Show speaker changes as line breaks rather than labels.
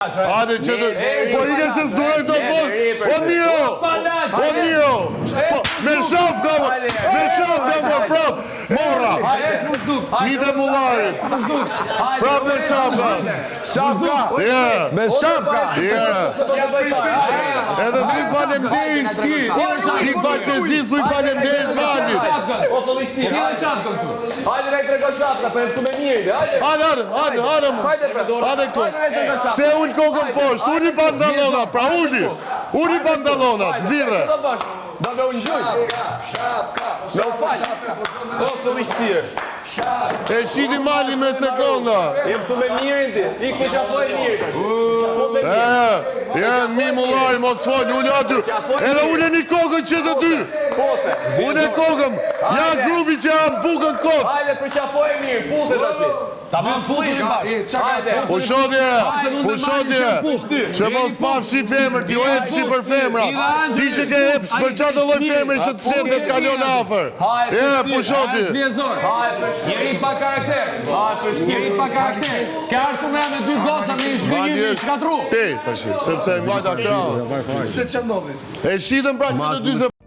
Hajde që të... Po ike se s'duroj të po... O mio! Me shafka, prap! Morra! Mite mullarit! Prap me shafka! Shafka! Me shafka! Edhe ti falem derin ti! Ti faqezi thuj falem derin malit!
O fëllishti! Si dhe shafka këtu? Hajde rejtë reko shafka, për e mësu me mirë!
Hajde këtu! Se unë kokën poshtë, unë i pantalonat, pra unë i pantalonat, zire.
Da me unë gjujë.
Shapka.
Me u faqë. O fëllishtirë.
E shiti mali me sekonda.
E mësu me mirën ti. Ikë me qafoj mirë.
Mi mullari, mos folj, unë aty. Edhe unë një kokën që të dy. Unë e kokëm. Ja grupi që jam bukën kot.
Hajde për qafoj mirë, putët ati. Ta më putët.
Pushodje. Që mos pafshi femër, ti o epshi për femra. Ti që ke epsh për qatë loj femër që të fletë dhe të kalon afer. Pushodje.
Njeri pa karakter. Njeri pa karakter. Ka arku me dy goca me zhvingim i shkatru.
Te, tashi, sepse e mbajta krahë.
Se që ndodhi?
E shitën pra që të dy